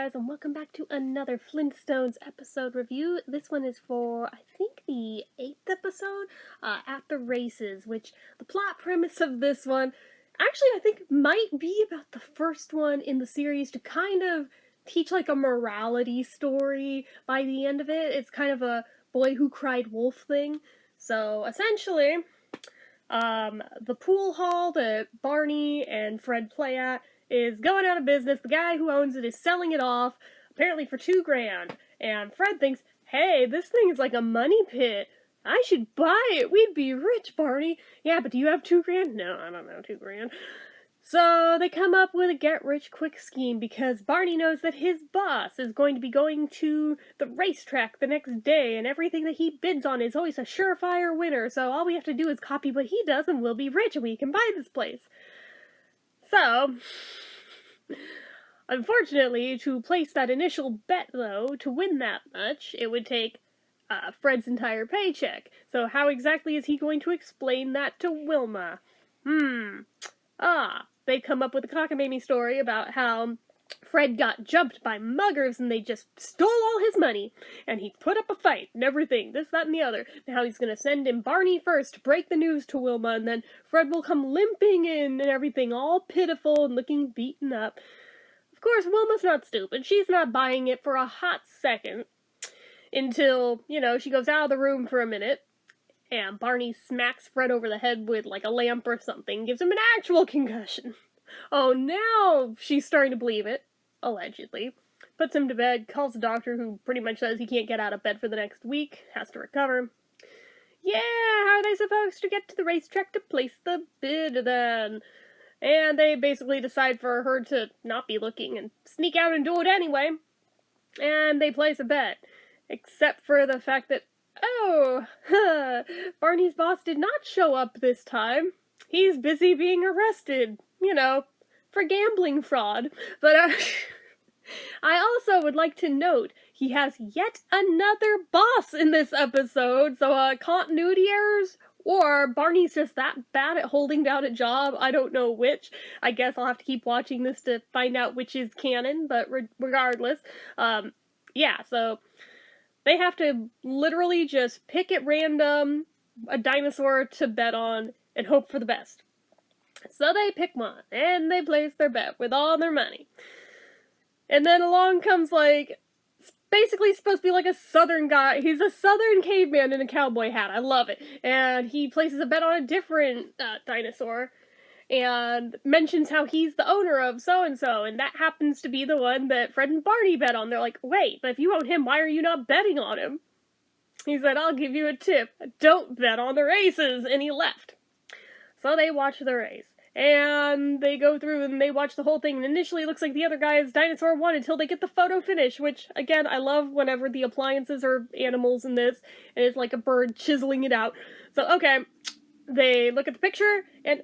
guys, and welcome back to another Flintstones episode review. This one is for, I think, the 8th episode, At the Races, which the plot premise of this one, actually I think might be about the first one in the series to kind of teach like a morality story by the end of it. It's kind of a boy who cried wolf thing. So essentially, the pool hall that Barney and Fred play at is going out of business. The guy who owns it is selling it off, apparently for $2,000. And Fred thinks, hey, this thing is like a money pit. I should buy it. We'd be rich, Barney. Yeah, but do you have $2,000? No, I don't know, $2,000. So they come up with a get-rich-quick scheme because Barney knows that his boss is going to be going to the racetrack the next day, and everything that he bids on is always a surefire winner, so all we have to do is copy what he does and we'll be rich and we can buy this place. So, unfortunately, to place that initial bet, though, to win that much, it would take Fred's entire paycheck. So how exactly is he going to explain that to Wilma? They come up with a cockamamie story about how Fred got jumped by muggers and they just stole all his money. And he put up a fight and everything, this, that, and the other. Now he's gonna send in Barney first to break the news to Wilma, and then Fred will come limping in and everything, all pitiful and looking beaten up. Of course, Wilma's not stupid. She's not buying it for a hot second. Until, she goes out of the room for a minute. And Barney smacks Fred over the head with, like, a lamp or something, gives him an actual concussion. Oh, now she's starting to believe it, allegedly. Puts him to bed, calls the doctor, who pretty much says he can't get out of bed for the next week, has to recover. Yeah, how are they supposed to get to the racetrack to place the bid, then? And they basically decide for her to not be looking and sneak out and do it anyway. And they place a bet. Except for the fact that, Barney's boss did not show up this time. He's busy being arrested, for gambling fraud. But I also would like to note he has yet another boss in this episode, so continuity errors, or Barney's just that bad at holding down a job, I don't know which. I guess I'll have to keep watching this to find out which is canon, but regardless, so they have to literally just pick at random a dinosaur to bet on and hope for the best. So they pick one, and they place their bet with all their money. And then along comes, basically supposed to be like a southern guy. He's a southern caveman in a cowboy hat. I love it. And he places a bet on a different dinosaur, and mentions how he's the owner of so-and-so, and that happens to be the one that Fred and Barney bet on. They're like, wait, but if you own him, why are you not betting on him? He said, I'll give you a tip. Don't bet on the races, and he left. So they watch the race, and they go through and they watch the whole thing, and initially it looks like the other guy's dinosaur won until they get the photo finish, which, again, I love whenever the appliances are animals in this, and it's like a bird chiseling it out. So, okay, they look at the picture, and,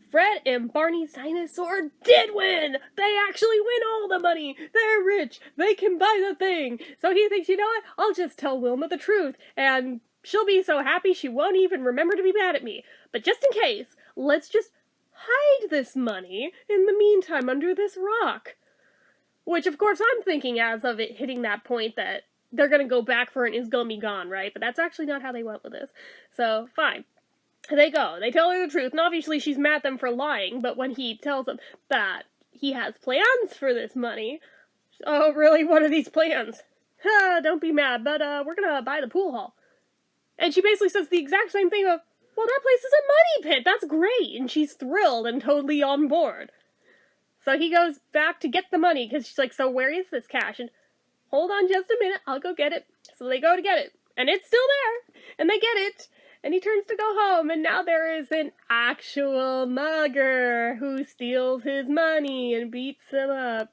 Fred and Barney's dinosaur did win! They actually win all the money! They're rich! They can buy the thing! So he thinks, you know what? I'll just tell Wilma the truth, and she'll be so happy she won't even remember to be mad at me. But just in case, let's just hide this money in the meantime under this rock. Which, of course, I'm thinking as of it hitting that point that they're gonna go back for it and it's gonna be gone, right? But that's actually not how they went with this. So, fine. They go, they tell her the truth, and obviously she's mad at them for lying, but when he tells them that he has plans for this money, oh, really, what are these plans? Don't be mad, but, we're gonna buy the pool hall. And she basically says the exact same thing of, well, that place is a money pit, that's great, and she's thrilled and totally on board. So he goes back to get the money, because she's like, so where is this cash? And, hold on just a minute, I'll go get it. So they go to get it, and it's still there, and they get it. And he turns to go home, and now there is an actual mugger who steals his money and beats him up.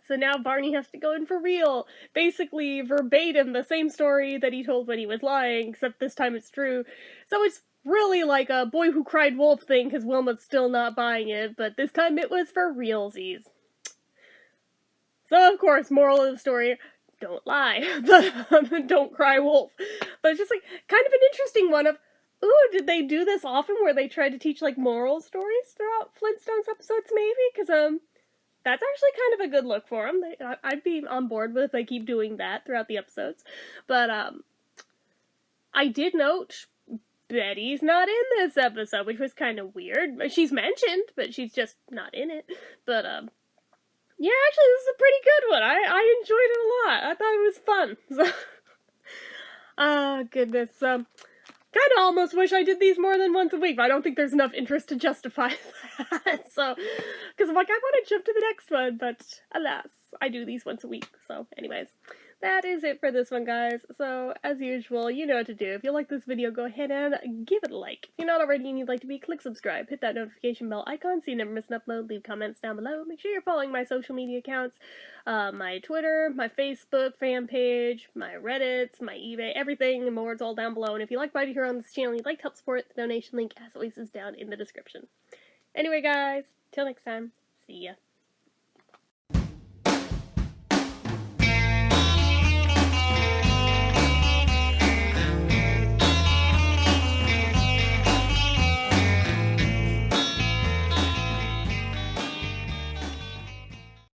So now Barney has to go in for real. Basically, verbatim, the same story that he told when he was lying, except this time it's true. So it's really like a boy who cried wolf thing, because Wilma's still not buying it, but this time it was for realsies. So, of course, moral of the story, don't lie, but don't cry wolf. But it's just, kind of an interesting one of, did they do this often where they tried to teach, moral stories throughout Flintstones episodes, maybe? Because, that's actually kind of a good look for them. I'd be on board with if they keep doing that throughout the episodes. But I did note Betty's not in this episode, which was kind of weird. She's mentioned, but she's just not in it. But yeah, actually, this is a pretty good one. I enjoyed it a lot. I thought it was fun. So, goodness. Kind of almost wish I did these more than once a week, but I don't think there's enough interest to justify that. So, because I'm like, I want to jump to the next one, but alas, I do these once a week. So, anyways, that is it for this one, guys. So, as usual, you know what to do. If you like this video, go ahead and give it a like. If you're not already and you'd like to be, click subscribe. Hit that notification bell icon so you never miss an upload. Leave comments down below. Make sure you're following my social media accounts. My Twitter, my Facebook fan page, my Reddits, my eBay, everything and more. It's all down below. And if you like what you hear on this channel and you'd like to help support, the donation link, as always, is down in the description. Anyway, guys, till next time, see ya.